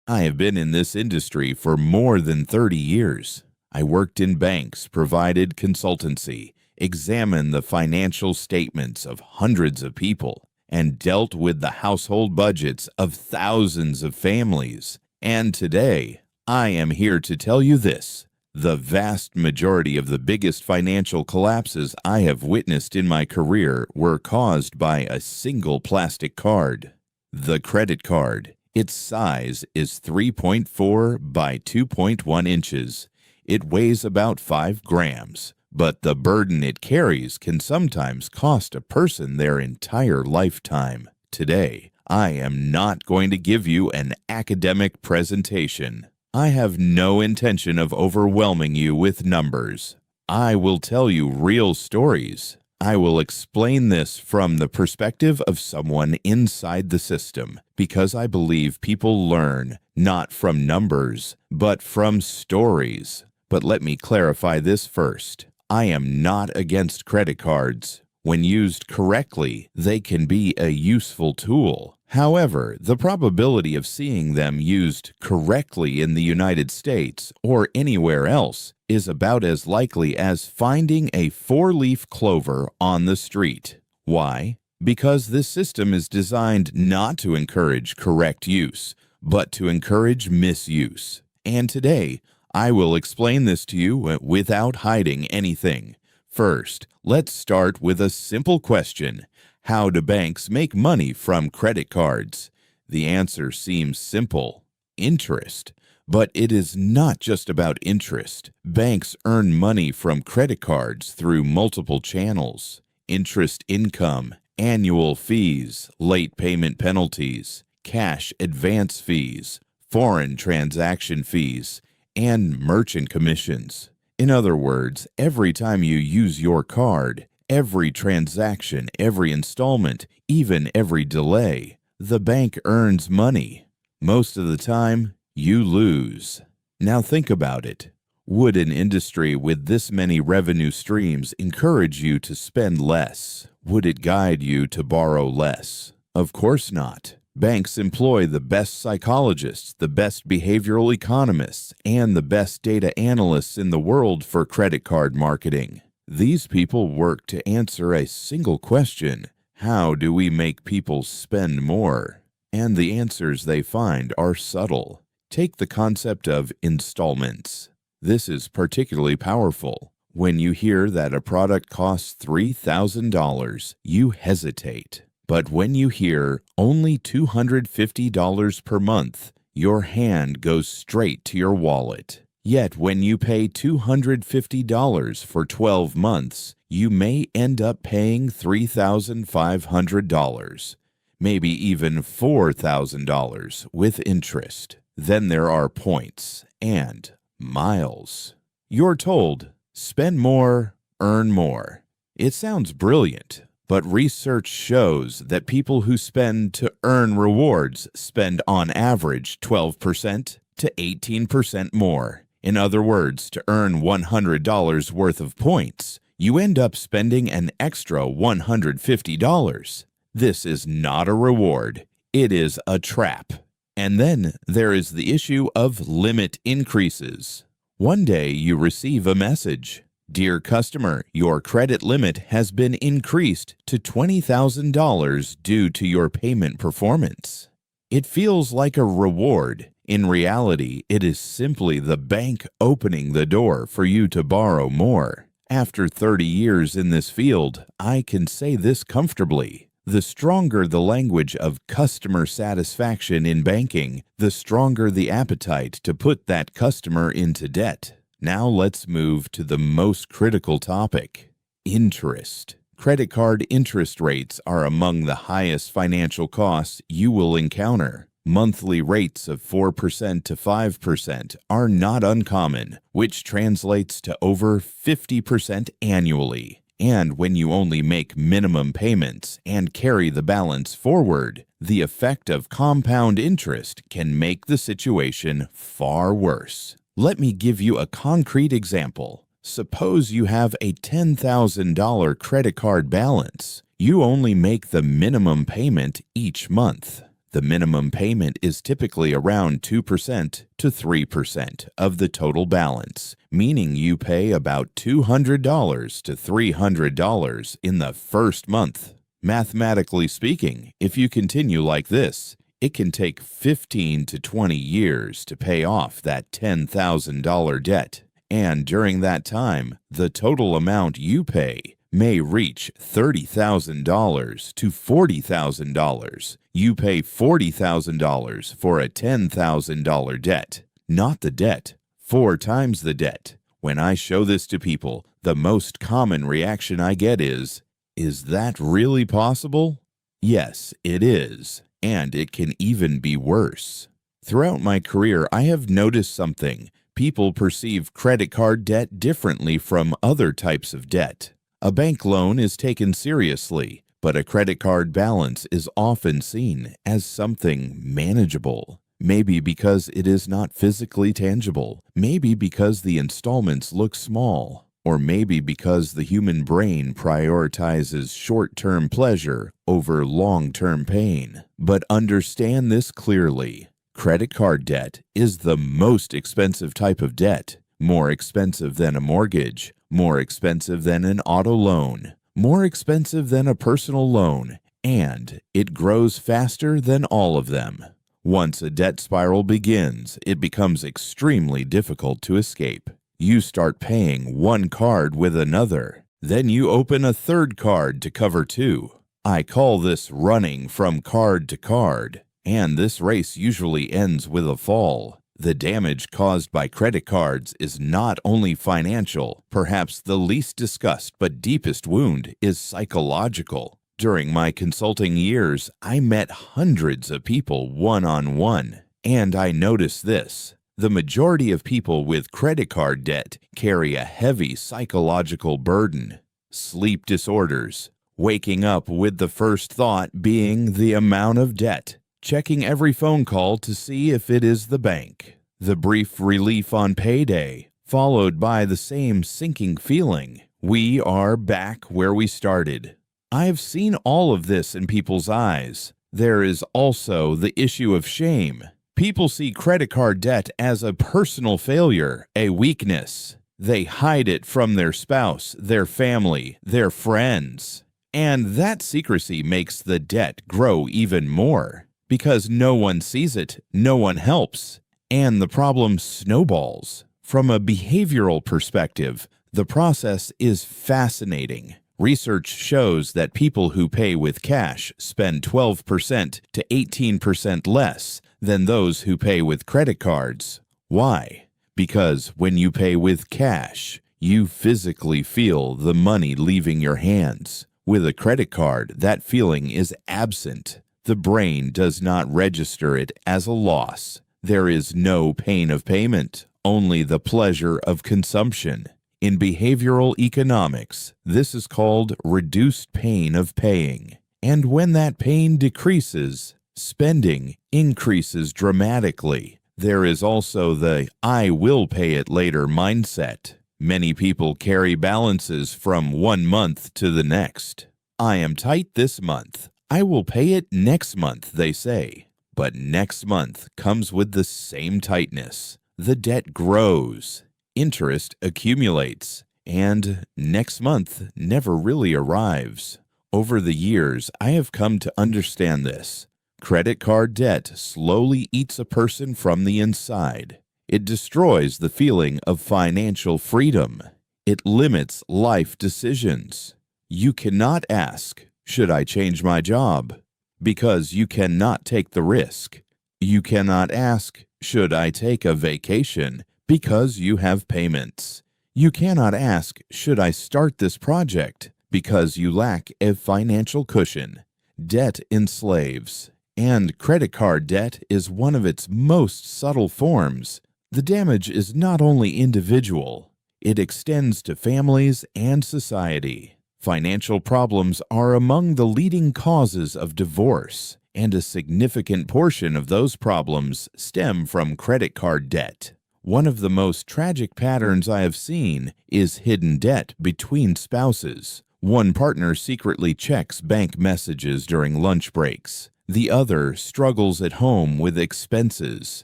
I have been in this industry for more than 30 years. I worked in banks, provided consultancy, examined the financial statements of hundreds of people, and dealt with the household budgets of thousands of families. And today, I am here to tell you this. The vast majority of the biggest financial collapses I have witnessed in my career were caused by a single plastic card. The credit card. Its size is 3.4 by 2.1 inches. It weighs about 5 grams, but the burden it carries can sometimes cost a person their entire lifetime. Today, I am not going to give you an academic presentation. I have no intention of overwhelming you with numbers. I will tell you real stories. I will explain this from the perspective of someone inside the system because I believe people learn not from numbers, but from stories. But let me clarify this first. I am not against credit cards. When used correctly, they can be a useful tool. However, the probability of seeing them used correctly in the United States or anywhere else is about as likely as finding a four-leaf clover on the street. Why? Because this system is designed not to encourage correct use, but to encourage misuse. And today, I will explain this to you without hiding anything. First, let's start with a simple question. How do banks make money from credit cards? The answer seems simple. Interest. But it is not just about interest. Banks earn money from credit cards through multiple channels. Interest income, annual fees, late payment penalties, cash advance fees, foreign transaction fees, and merchant commissions. In other words, every time you use your card, every transaction, every installment, even every delay, the bank earns money. Most of the time, you lose. Now think about it. Would an industry with this many revenue streams encourage you to spend less? Would it guide you to borrow less? Of course not. Banks employ the best psychologists, the best behavioral economists, and the best data analysts in the world for credit card marketing. These people work to answer a single question: how do we make people spend more? And the answers they find are subtle. Take the concept of installments. This is particularly powerful. When you hear that a product costs $3,000, you hesitate. But when you hear only $250 per month, your hand goes straight to your wallet. Yet when you pay $250 for 12 months, you may end up paying $3,500, maybe even $4,000 with interest. Then there are points and miles. You're told, spend more, earn more. It sounds brilliant. But research shows that people who spend to earn rewards spend on average 12% to 18% more. In other words, to earn $100 worth of points, you end up spending an extra $150. This is not a reward. It is a trap. And then there is the issue of limit increases. One day you receive a message. Dear customer, your credit limit has been increased to $20,000 due to your payment performance. It feels like a reward. In reality, it is simply the bank opening the door for you to borrow more. After 30 years in this field, I can say this comfortably. The stronger the language of customer satisfaction in banking, the stronger the appetite to put that customer into debt. Now let's move to the most critical topic: interest. Credit card interest rates are among the highest financial costs you will encounter. Monthly rates of 4% to 5% are not uncommon, which translates to over 50% annually. And when you only make minimum payments and carry the balance forward, the effect of compound interest can make the situation far worse. Let me give you a concrete example. Suppose you have a $10,000 credit card balance. You only make the minimum payment each month. The minimum payment is typically around 2% to 3% of the total balance, meaning you pay about $200 to $300 in the first month. Mathematically speaking, if you continue like this, it can take 15 to 20 years to pay off that $10,000 debt. And during that time, the total amount you pay may reach $30,000 to $40,000. You pay $40,000 for a $10,000 debt, not the debt, 4 times the debt. When I show this to people, the most common reaction I get is that really possible? Yes, it is, and it can even be worse. Throughout my career, I have noticed something. People perceive credit card debt differently from other types of debt. A bank loan is taken seriously, but a credit card balance is often seen as something manageable. Maybe because it is not physically tangible, maybe because the installments look small, or maybe because the human brain prioritizes short-term pleasure over long-term pain. But understand this clearly. Credit card debt is the most expensive type of debt, more expensive than a mortgage, more expensive than an auto loan, more expensive than a personal loan, and it grows faster than all of them. Once a debt spiral begins, it becomes extremely difficult to escape. You start paying one card with another. Then you open a third card to cover 2. I call this running from card to card, and this race usually ends with a fall. The damage caused by credit cards is not only financial. Perhaps the least discussed but deepest wound is psychological. During my consulting years, I met hundreds of people one-on-one, and I noticed this. The majority of people with credit card debt carry a heavy psychological burden. Sleep disorders, waking up with the first thought being the amount of debt, checking every phone call to see if it is the bank, the brief relief on payday, followed by the same sinking feeling. We are back where we started. I've seen all of this in people's eyes. There is also the issue of shame. People see credit card debt as a personal failure, a weakness. They hide it from their spouse, their family, their friends. And that secrecy makes the debt grow even more. Because no one sees it, no one helps, and the problem snowballs. From a behavioral perspective, the process is fascinating. Research shows that people who pay with cash spend 12% to 18% less than those who pay with credit cards. Why? Because when you pay with cash, you physically feel the money leaving your hands. With a credit card, that feeling is absent. The brain does not register it as a loss. There is no pain of payment, only the pleasure of consumption. In behavioral economics, this is called reduced pain of paying. And when that pain decreases, spending increases dramatically. There is also the "I will pay it later" mindset. Many people carry balances from one month to the next. I am tight this month. I will pay it next month, they say. But next month comes with the same tightness. The debt grows, interest accumulates, and next month never really arrives. Over the years, I have come to understand this. Credit card debt slowly eats a person from the inside. It destroys the feeling of financial freedom. It limits life decisions. You cannot ask, "Should I change my job?" because you cannot take the risk. You cannot ask, "Should I take a vacation?" because you have payments. You cannot ask, "Should I start this project?" because you lack a financial cushion. Debt enslaves, and credit card debt is one of its most subtle forms. The damage is not only individual, it extends to families and society. Financial problems are among the leading causes of divorce, and a significant portion of those problems stem from credit card debt. One of the most tragic patterns I have seen is hidden debt between spouses. One partner secretly checks bank messages during lunch breaks. The other struggles at home with expenses,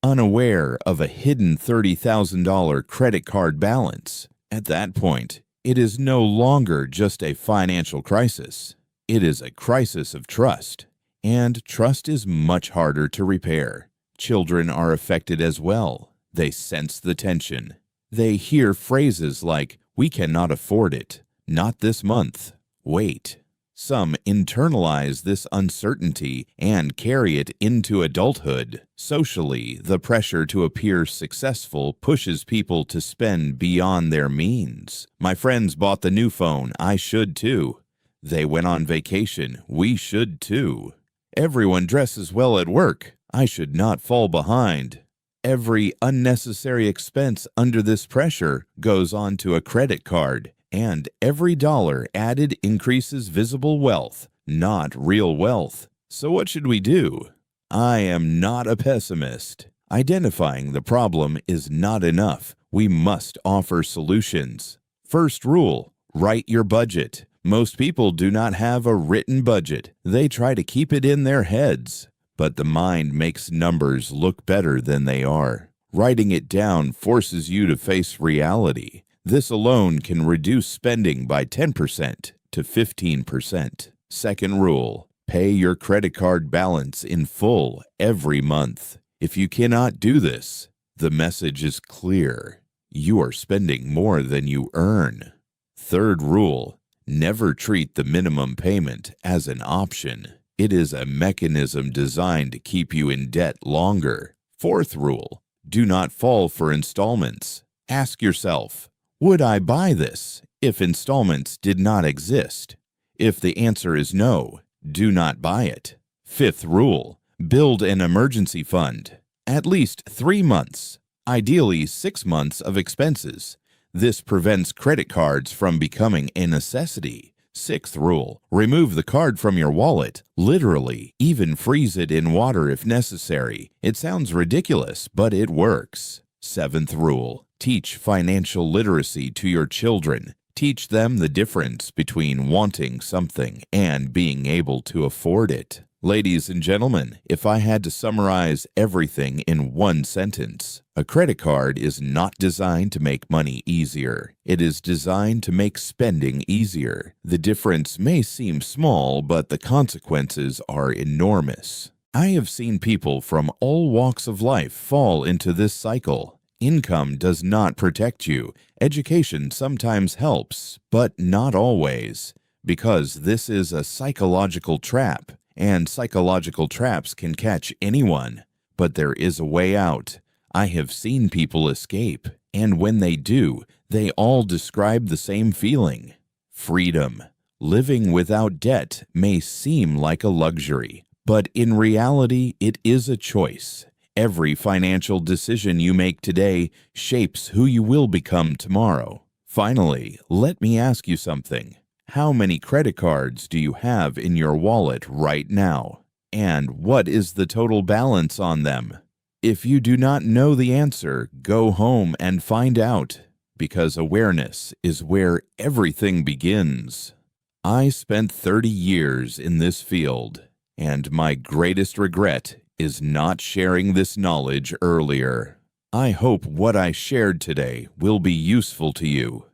unaware of a hidden $30,000 credit card balance. At that point, it is no longer just a financial crisis. It is a crisis of trust, and trust is much harder to repair. Children are affected as well. They sense the tension. They hear phrases like, "We cannot afford it," "Not this month," "Wait." Some internalize this uncertainty and carry it into adulthood. Socially, the pressure to appear successful pushes people to spend beyond their means. My friends bought the new phone, I should too. They went on vacation, we should too. Everyone dresses well at work, I should not fall behind. Every unnecessary expense under this pressure goes onto a credit card. And every dollar added increases visible wealth, not real wealth. So what should we do? I am not a pessimist. Identifying the problem is not enough. We must offer solutions. First rule, write your budget. Most people do not have a written budget. They try to keep it in their heads. But the mind makes numbers look better than they are. Writing it down forces you to face reality. This alone can reduce spending by 10% to 15%. Second rule, pay your credit card balance in full every month. If you cannot do this, the message is clear. You are spending more than you earn. Third rule, never treat the minimum payment as an option. It is a mechanism designed to keep you in debt longer. Fourth rule, do not fall for installments. Ask yourself, would I buy this if installments did not exist? If the answer is no, do not buy it. Fifth rule, build an emergency fund. At least 3 months, ideally 6 months of expenses. This prevents credit cards from becoming a necessity. Sixth rule, remove the card from your wallet. Literally, even freeze it in water if necessary. It sounds ridiculous, but it works. Seventh rule, teach financial literacy to your children. Teach them the difference between wanting something and being able to afford it. Ladies and gentlemen, if I had to summarize everything in one sentence, a credit card is not designed to make money easier. It is designed to make spending easier. The difference may seem small, but the consequences are enormous. I have seen people from all walks of life fall into this cycle. Income does not protect you. Education sometimes helps, but not always, because this is a psychological trap, and psychological traps can catch anyone. But there is a way out. I have seen people escape, and when they do, they all describe the same feeling: freedom. Living without debt may seem like a luxury, but in reality, it is a choice. Every financial decision you make today shapes who you will become tomorrow. Finally, let me ask you something. How many credit cards do you have in your wallet right now? And what is the total balance on them? If you do not know the answer, go home and find out, because awareness is where everything begins. I spent 30 years in this field, and my greatest regret is not sharing this knowledge earlier. I hope what I shared today will be useful to you.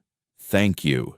Thank you.